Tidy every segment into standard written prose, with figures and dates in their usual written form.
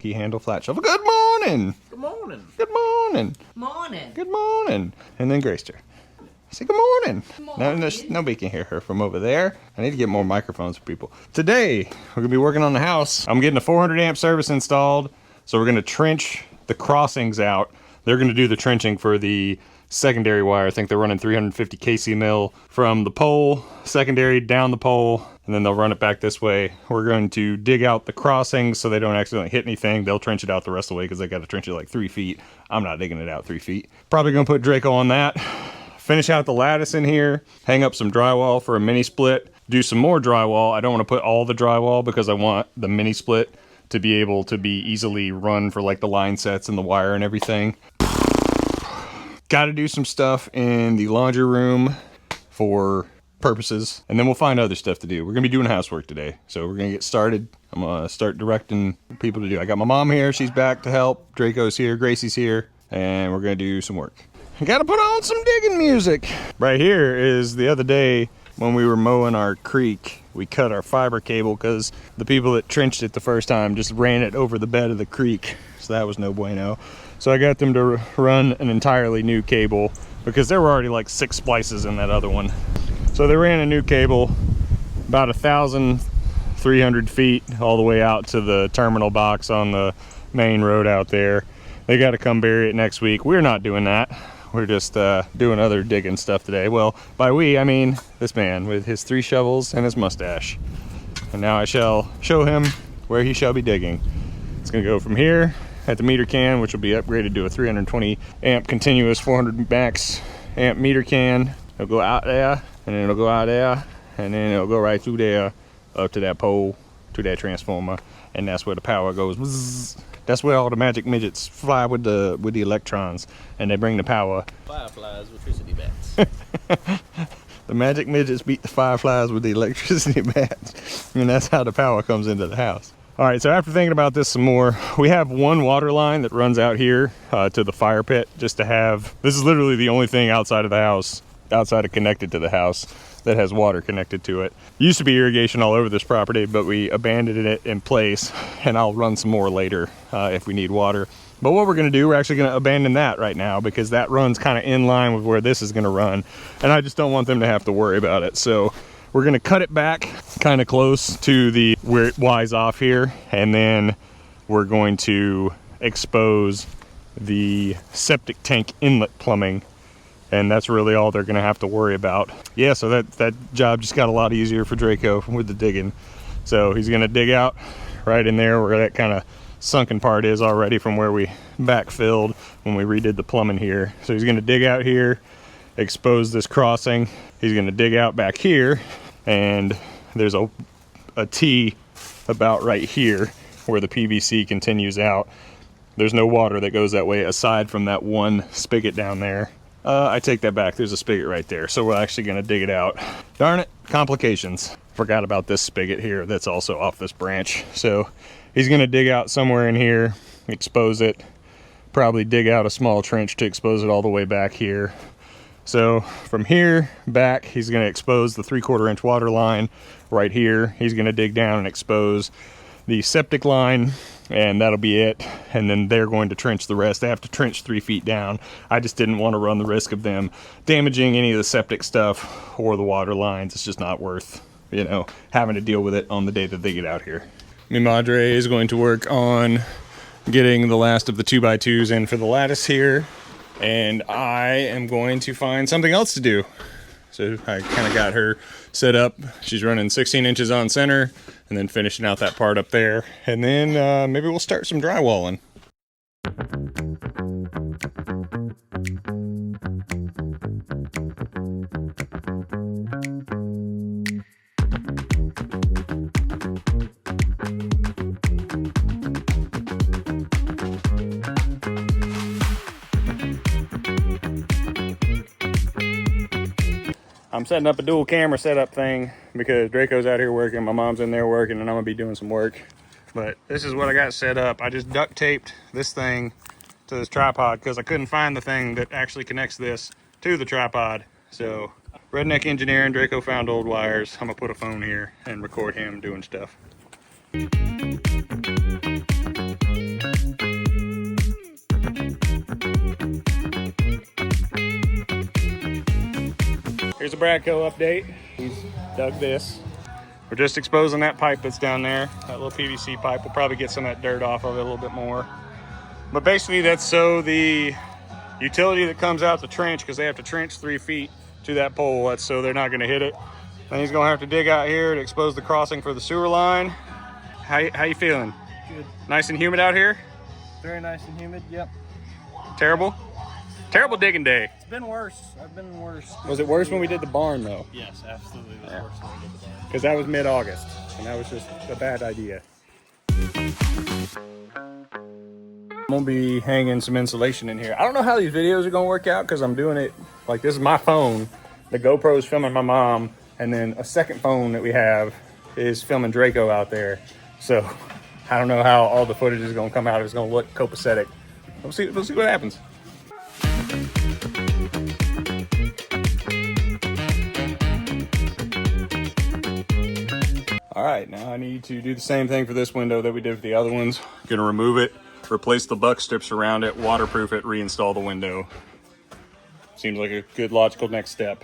key handle flat shovel. Good morning. Good morning. Good morning. Morning. Good morning. And then Gracie. Say good morning. No, nobody can hear her from over there. I need to get more microphones for people. Today, we're gonna be working on the house. I'm getting a 400 amp service installed. So we're gonna trench the crossings out. They're gonna do the trenching for the secondary wire. I think they're running 350 kc mil from the pole, secondary down the pole, and then they'll run it back this way. We're going to dig out the crossings so they don't accidentally hit anything. They'll trench it out the rest of the way because they got to trench it like 3 feet. I'm not digging it out 3 feet. Probably gonna put Drako on that. Finish out the lattice in here, hang up some drywall for a mini split, do some more drywall. I don't want to put all the drywall because I want the mini split to be able to be easily run for like the line sets and the wire and everything. Got to do some stuff in the laundry room for purposes, and then we'll find other stuff to do. We're gonna be doing housework today, so we're gonna get started. I'm gonna start directing people to do. I got my mom here, she's back to help. Draco's here, Gracie's here, and we're gonna do some work. I gotta put on some digging music. Right here is the other day when we were mowing our creek. We cut our fiber cable because the people that trenched it the first time just ran it over the bed of the creek, so that was no bueno. So I got them to run an entirely new cable because there were already like 6 splices in that other one. So they ran a new cable about 1,300 feet all the way out to the terminal box on the main road out there. They got to come bury it next week. We're not doing that. We're just doing other digging stuff today. Well, by we, I mean this man with his 3 shovels and his mustache. And now I shall show him where he shall be digging. It's gonna go from here at the meter can, which will be upgraded to a 320 amp continuous 400 max amp meter can. It'll go out there, and then it'll go out there, and then it'll go right through there up to that pole, to that transformer, and that's where the power goes. Bzzz. That's where all the magic midgets fly with the electrons, and they bring the power. Fireflies, electricity bats. The magic midgets beat the fireflies with the electricity bats, and that's how the power comes into the house. All right, so after thinking about this some more, we have one water line that runs out here to the fire pit, just to have, this is literally the only thing outside of the house, outside of connected to the house, that has water connected to it. Used to be irrigation all over this property, but we abandoned it in place, and I'll run some more later if we need water. But what we're gonna do, we're actually gonna abandon that right now because that runs kind of in line with where this is gonna run, and I just don't want them to have to worry about it. So we're gonna cut it back kind of close to the where it Y's off here, and then we're going to expose the septic tank inlet plumbing, and that's really all they're gonna have to worry about. Yeah, so that job just got a lot easier for Drako with the digging. So he's gonna dig out right in there where that kind of sunken part is already from where we backfilled when we redid the plumbing here. So he's gonna dig out here, expose this crossing. He's gonna dig out back here, and there's a T about right here where the PVC continues out. There's no water that goes that way aside from that one spigot down there. I take that back, there's a spigot right there, so we're actually gonna dig it out. Darn it, complications. Forgot about this spigot here that's also off this branch. So he's gonna dig out somewhere in here, expose it, probably dig out a small trench to expose it all the way back here. So from here back, he's gonna expose the 3/4 inch water line right here. He's gonna dig down and expose the septic line, and that'll be it. And then they're going to trench the rest. They have to trench 3 feet down. I just didn't want to run the risk of them damaging any of the septic stuff or the water lines. It's just not worth, you know, having to deal with it on the day that they get out here. Mi madre is going to work on getting the last of the 2x2s in for the lattice here, and I am going to find something else to do. So I kind of got her set up. She's running 16 inches on center and then finishing out that part up there. And then maybe we'll start some drywalling. I'm setting up a dual camera setup thing because Draco's out here working, my mom's in there working, and I'm gonna be doing some work. But this is what I got set up. I just duct taped this thing to this tripod because I couldn't find the thing that actually connects this to the tripod. So redneck engineering, Drako found old wires. I'm gonna put a phone here and record him doing stuff. Here's a Drako update. He's dug this. We're just exposing that pipe that's down there, that little PVC pipe. We'll probably get some of that dirt off of it a little bit more. But basically that's so the utility that comes out the trench, because they have to trench 3 feet to that pole, that's so they're not gonna hit it. And he's gonna have to dig out here to expose the crossing for the sewer line. How you feeling? Good. Nice and humid out here? Very nice and humid, yep. Terrible? Terrible digging day. It's been worse. I've been worse. Was it worse when we did the barn though? Yes, absolutely. It was worse when we did the barn. Because that was mid-August, and that was just a bad idea. I'm gonna be hanging some insulation in here. I don't know how these videos are gonna work out because I'm doing it, like this is my phone. The GoPro is filming my mom, and then a second phone that we have is filming Drako out there. So I don't know how all the footage is gonna come out. If it's gonna look copacetic. We'll see what happens. All right, now I need to do the same thing for this window that we did for the other ones. Gonna remove it, replace the buck strips around it, waterproof it, reinstall the window. Seems like a good logical next step.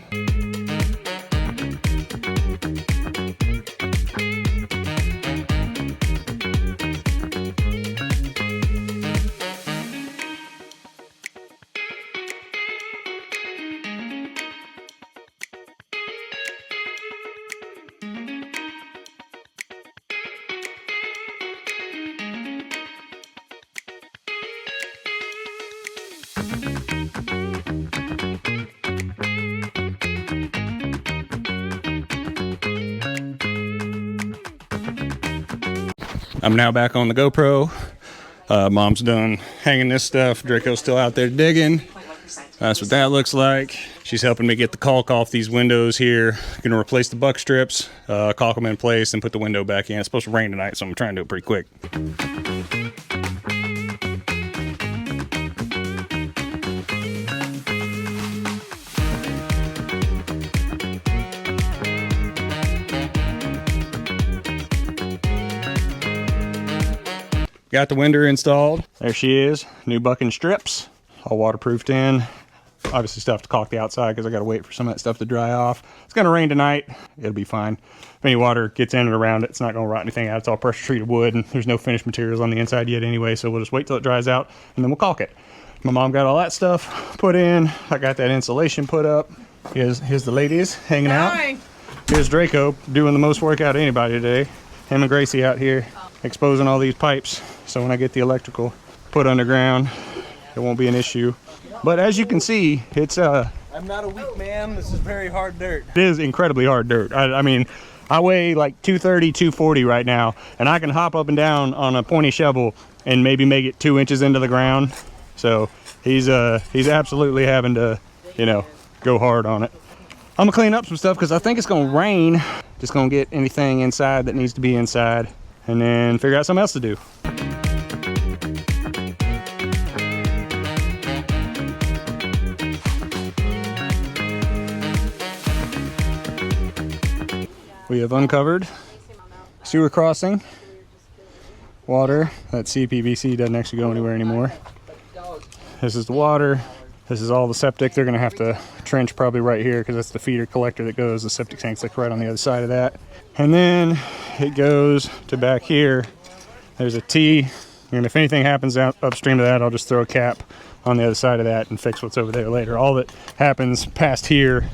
I'm now back on the GoPro. Mom's done hanging this stuff. Draco's still out there digging. That's what that looks like. She's helping me get the caulk off these windows here. Gonna replace the buck strips, caulk them in place, and put the window back in. It's supposed to rain tonight, so I'm trying to do it pretty quick. Got the window installed. There she is, new bucking strips, all waterproofed in. Obviously still have to caulk the outside because I gotta wait for some of that stuff to dry off. It's gonna rain tonight, it'll be fine. If any water gets in and around it, it's not gonna rot anything out. It's all pressure treated wood and there's no finished materials on the inside yet anyway, so we'll just wait till it dries out and then we'll caulk it. My mom got all that stuff put in. I got that insulation put up. Here's the ladies hanging out. Here's Drako doing the most work out of anybody today. Him and Gracie out here exposing all these pipes, so when I get the electrical put underground, it won't be an issue. But as you can see, it's I'm not a weak man. This is very hard dirt. it is incredibly hard dirt. I mean, I weigh like 230, 240 right now, and I can hop up and down on a pointy shovel and maybe make it 2 inches into the ground. So he's absolutely having to, you know, go hard on it. I'm gonna clean up some stuff because I think it's gonna rain. Just gonna get anything inside that needs to be inside and then figure out something else to do. We have uncovered sewer crossing, water. That CPVC doesn't actually go anywhere anymore. This is the water. This is all the septic. They're gonna have to trench probably right here because that's the feeder collector that goes. The septic tank's like right on the other side of that. And then it goes to back here. There's a T, and if anything happens out upstream of that, I'll just throw a cap on the other side of that and fix what's over there later. All that happens past here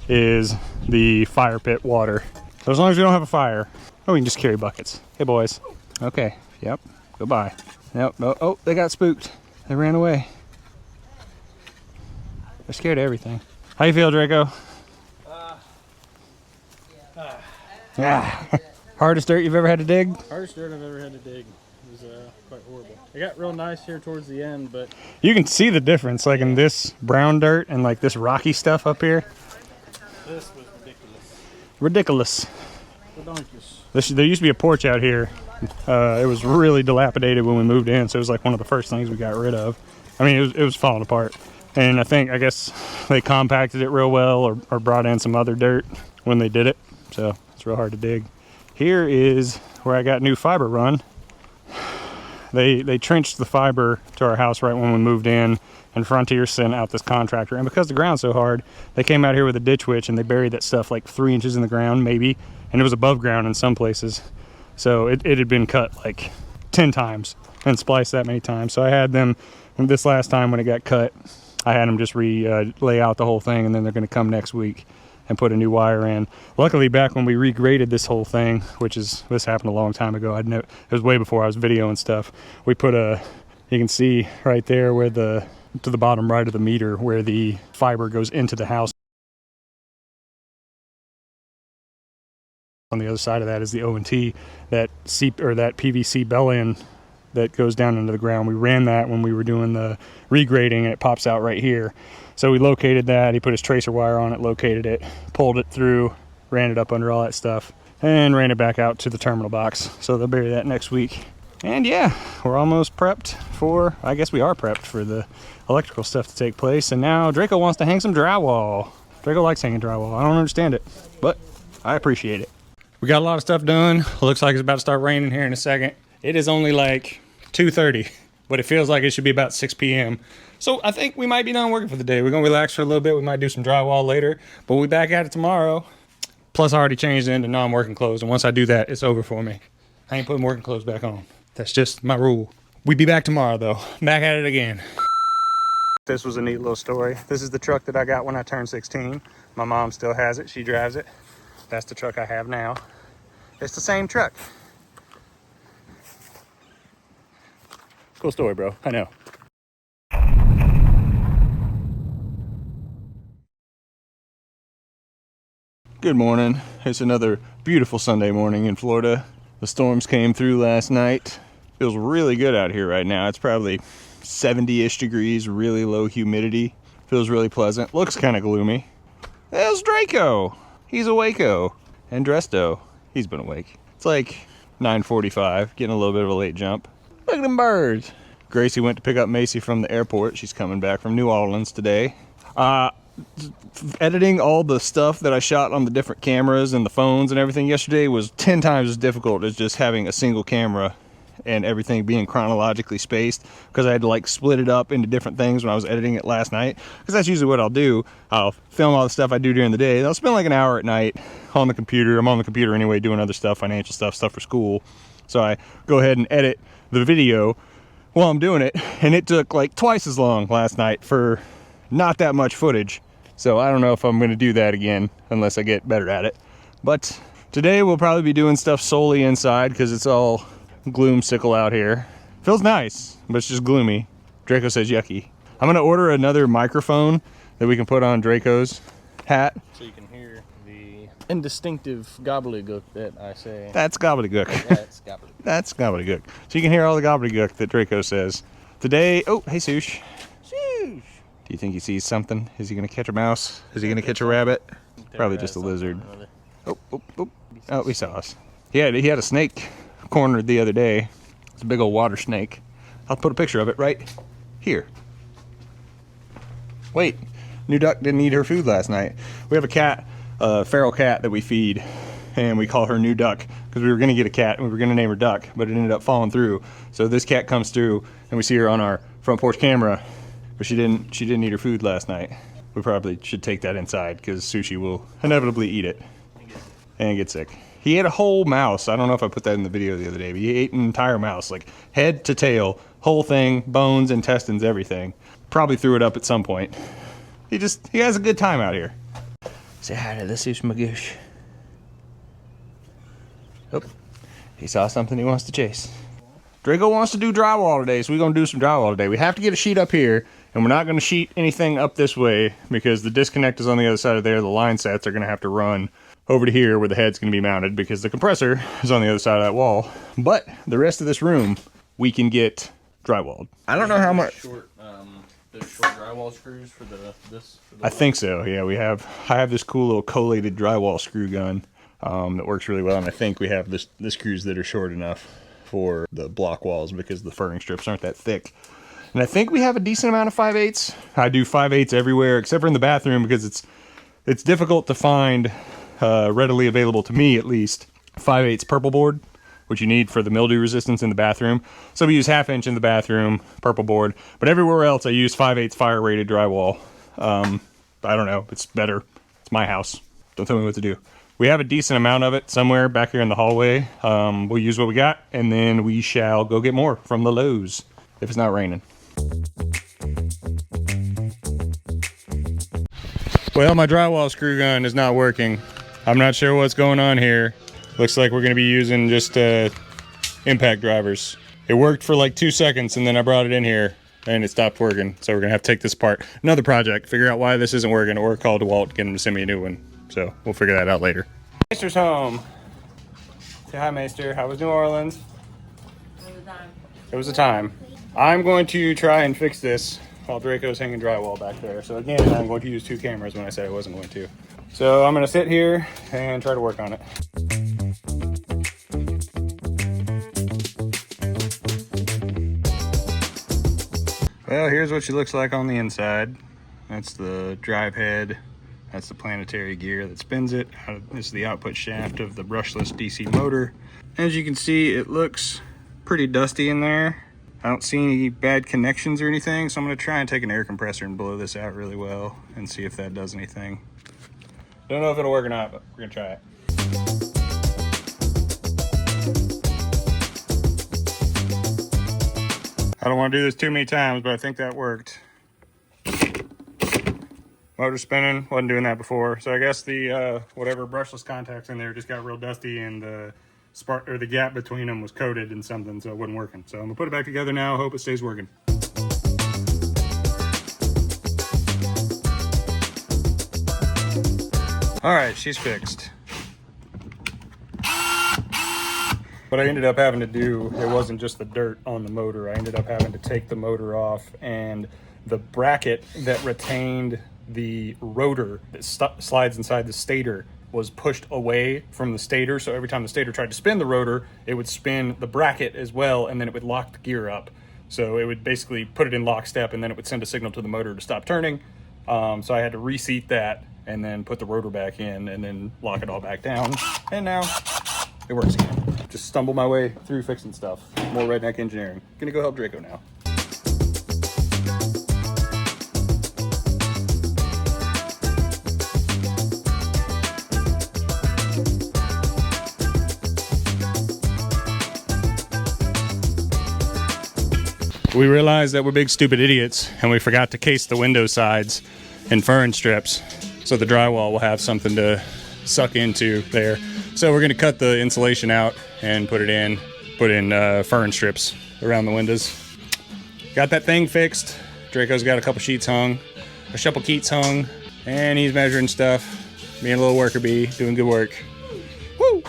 is the fire pit water. So as long as we don't have a fire, oh, we can just carry buckets. Hey boys. Okay, yep, goodbye. Yep, oh, they got spooked. They ran away. They're scared of everything. How you feel, Drako? Hardest dirt you've ever had to dig? Hardest dirt I've ever had to dig. It was quite horrible. It got real nice here towards the end, but you can see the difference, like in this brown dirt and like this rocky stuff up here. this was ridiculous. Ridiculous. There used to be a porch out here. It was really dilapidated when we moved in, so it was like one of the first things we got rid of. I mean, it was falling apart. And I guess they compacted it real well or brought in some other dirt when they did it. So it's real hard to dig. Here is where I got new fiber run. They trenched the fiber to our house right when we moved in, and Frontier sent out this contractor. And because the ground's so hard, they came out here with a ditch witch and they buried that stuff like 3 inches in the ground, maybe, and it was above ground in some places. So it had been cut like 10 times and spliced that many times. So I had them, this last time when it got cut, I had them just lay out the whole thing, and then they're going to come next week and put a new wire in. Luckily, back when we regraded this whole thing, this happened a long time ago. It was way before I was videoing stuff. We put you can see right there where to the bottom right of the meter where the fiber goes into the house. On the other side of that is the O&T, that PVC bell end that goes down into the ground. We ran that when we were doing the regrading, and it pops out right here. So we located that. He put his tracer wire on it, located it, pulled it through, ran it up under all that stuff, and ran it back out to the terminal box. So they'll bury that next week. And yeah, we're almost prepped I guess we are prepped for the electrical stuff to take place. And now Drako wants to hang some drywall. Drako likes hanging drywall. I don't understand it, but I appreciate it. We got a lot of stuff done. Looks like it's about to start raining here in a second. It is only like 2:30, but it feels like it should be about 6 p.m. So I think we might be done working for the day. We're gonna relax for a little bit. We might do some drywall later, but we'll be back at it tomorrow. Plus I already changed into non-working clothes, and once I do that, it's over for me. I ain't putting working clothes back on. That's just my rule. We'll be back tomorrow though. Back at it again. This was a neat little story. This is the truck that I got when I turned 16. My mom still has it, she drives it. That's the truck I have now. It's the same truck. Cool story, bro. I know. Good morning. It's another beautiful Sunday morning in Florida. The storms came through last night. Feels really good out here right now. It's probably 70-ish degrees, really low humidity. Feels really pleasant. Looks kind of gloomy. There's Drako. He's awake-o. And Dresto. He's been awake. It's like 9:45, getting a little bit of a late jump. Look at them birds. Gracie went to pick up Macy from the airport. She's coming back from New Orleans today. Editing all the stuff that I shot on the different cameras and the phones and everything yesterday was 10 times as difficult as just having a single camera and everything being chronologically spaced, because I had to like split it up into different things when I was editing it last night, because that's usually what I'll do. I'll film all the stuff I do during the day, and I'll spend like an hour at night on the computer. I'm on the computer anyway doing other stuff, financial stuff for school. So I go ahead and edit the video while I'm doing it, and it took like twice as long last night for not that much footage. So I don't know if I'm going to do that again unless I get better at it. But today we'll probably be doing stuff solely inside because it's all gloomsicle out here. Feels nice, but it's just gloomy. Drako says yucky. I'm going to order another microphone that we can put on Drako's hat. So you can hear the indistinctive gobbledygook that I say. That's gobbledygook. That's gobbledygook. That's gobbledygook. So you can hear all the gobbledygook that Drako says. Today, oh, hey Sush. Sheesh. Do you think he sees something? Is he going to catch a mouse? Is he going to catch a rabbit? Probably just a lizard. Oh, he saw us. He had a snake cornered the other day. It's a big old water snake. I'll put a picture of it right here. Wait, new duck didn't eat her food last night. We have a cat, a feral cat that we feed, and we call her New Duck because we were going to get a cat and we were going to name her Duck, but it ended up falling through. So this cat comes through and we see her on our front porch camera, but she didn't eat her food last night. We probably should take that inside because Sushi will inevitably eat it and get sick. He ate a whole mouse. I don't know if I put that in the video the other day, but he ate an entire mouse, like head to tail, whole thing, bones, intestines, everything. Probably threw it up at some point. He has a good time out here. Say hi to the Sush Magoosh. Oh, he saw something he wants to chase. Drako wants to do drywall today, so we're going to do some drywall today. We have to get a sheet up here, and we're not going to sheet anything up this way because the disconnect is on the other side of there. The line sets are going to have to run over to here where the head's going to be mounted because the compressor is on the other side of that wall. But the rest of this room, we can get drywalled. I don't know how much. Those short drywall screws for this. I think so. Yeah, I have this cool little collated drywall screw gun that works really well, and I think we have the screws that are short enough for the block walls because the furring strips aren't that thick. And I think we have a decent amount of 5/8. I do 5/8 everywhere except for in the bathroom because it's difficult to find readily available to me at least 5/8 purple board. which you need for the mildew resistance in the bathroom. So we use 1/2 inch in the bathroom, purple board, but everywhere else I use 5/8 fire rated drywall. I don't know, it's better. It's my house. Don't tell me what to do. We have a decent amount of it somewhere back here in the hallway. We'll use what we got, and then we shall go get more from the Lowe's if it's not raining. Well, my drywall screw gun is not working. I'm not sure what's going on here. Looks like we're gonna be using just impact drivers. It worked for like 2 seconds, and then I brought it in here and it stopped working. So we're gonna have to take this apart. Another project, figure out why this isn't working, or call DeWalt, get him to send me a new one. So we'll figure that out later. Maester's home. Say hi, Maester. How was New Orleans? It was a time. I'm going to try and fix this while Draco's hanging drywall back there. So again, I'm going to use 2 cameras when I said I wasn't going to. So I'm gonna sit here and try to work on it. Well, here's what she looks like on the inside. That's the drive head. That's the planetary gear that spins it. This is the output shaft of the brushless DC motor. As you can see, it looks pretty dusty in there. I don't see any bad connections or anything, so I'm gonna try and take an air compressor and blow this out really well and see if that does anything. Don't know if it'll work or not, but we're gonna try it. I don't want to do this too many times, but I think that worked. Motor spinning, wasn't doing that before. So I guess the whatever brushless contacts in there just got real dusty, and the spark or the gap between them was coated in something, so it wasn't working. So I'm gonna put it back together now. Hope it stays working. All right, she's fixed. What I ended up having to do, it wasn't just the dirt on the motor. I ended up having to take the motor off, and the bracket that retained the rotor that slides inside the stator was pushed away from the stator. So every time the stator tried to spin the rotor, it would spin the bracket as well, and then it would lock the gear up. So it would basically put it in lockstep, and then it would send a signal to the motor to stop turning. So I had to reseat that and then put the rotor back in and then lock it all back down. And now it works again. Just stumble my way through fixing stuff. More redneck engineering. Gonna go help Drako now. We realized that we're big stupid idiots and we forgot to case the window sides in fern strips, so the drywall will have something to suck into there. So we're gonna cut the insulation out and put in fern strips around the windows. Got that thing fixed. Draco's got a couple sheets hung, a couple keats hung, and he's measuring stuff. Being a little worker bee, doing good work. Woo!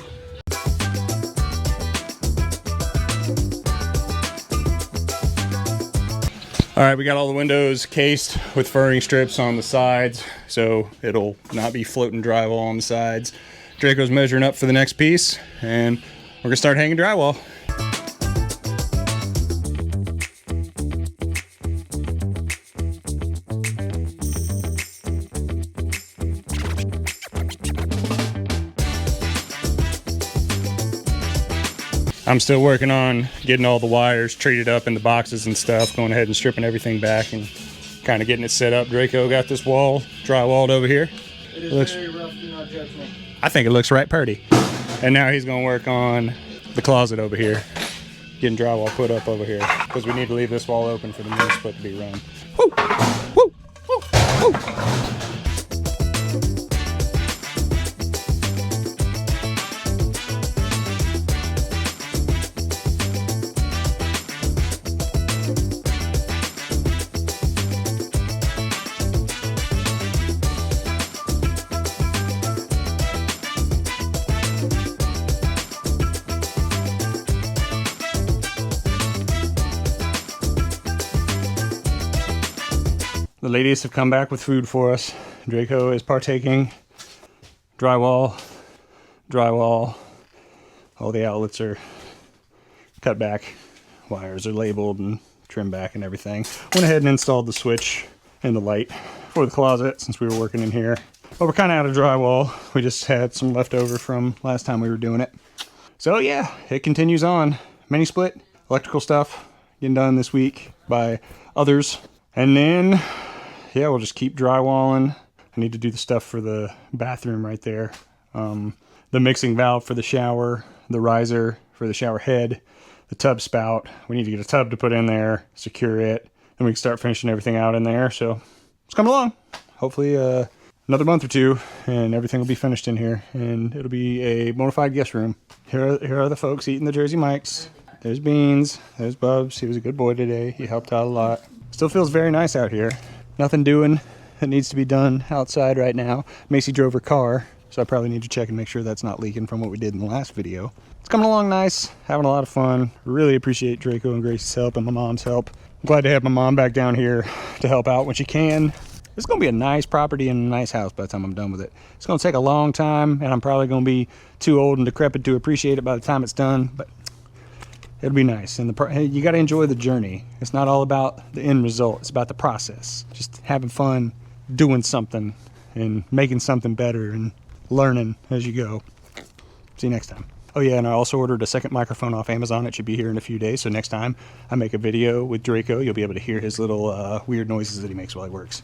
All right, we got all the windows cased with furring strips on the sides, so it'll not be floating drywall on the sides. Draco's measuring up for the next piece, and we're gonna start hanging drywall. I'm still working on getting all the wires treated up into boxes and stuff, going ahead and stripping everything back and kind of getting it set up. Draco got this wall drywalled over here. It is very rough, do not judge me. I think it looks right pretty. And now he's gonna work on the closet over here, getting drywall put up over here, because we need to leave this wall open for the main split to be run. Woo! Woo! Woo! Woo! The ladies have come back with food for us. Draco is partaking. Drywall. All the outlets are cut back. Wires are labeled and trimmed back and everything. Went ahead and installed the switch and the light for the closet since we were working in here. But we're kind of out of drywall. We just had some left over from last time we were doing it. So yeah, it continues on. Mini split, electrical stuff getting done this week by others. And then, yeah, we'll just keep drywalling. I need to do the stuff for the bathroom right there. The mixing valve for the shower, the riser for the shower head, the tub spout. We need to get a tub to put in there, secure it, and we can start finishing everything out in there. So it's coming along. Hopefully another month or two and everything will be finished in here and it'll be a bona fide guest room. Here are the folks eating the Jersey Mikes. There's Beans, there's Bubs. He was a good boy today. He helped out a lot. Still feels very nice out here. Nothing doing that needs to be done outside right now. Macy drove her car, so I probably need to check and make sure that's not leaking from what we did in the last video. It's coming along nice, having a lot of fun. Really appreciate Drako and Gracie's help and my mom's help. I'm glad to have my mom back down here to help out when she can. It's gonna be a nice property and a nice house by the time I'm done with it. It's gonna take a long time and I'm probably gonna be too old and decrepit to appreciate it by the time it's done, but it'll be nice. And you gotta enjoy the journey. It's not all about the end result, it's about the process. Just having fun, doing something and making something better and learning as you go. See you next time. Oh yeah, and I also ordered a second microphone off Amazon. It should be here in a few days, so next time I make a video with Drako, you'll be able to hear his little weird noises that he makes while he works.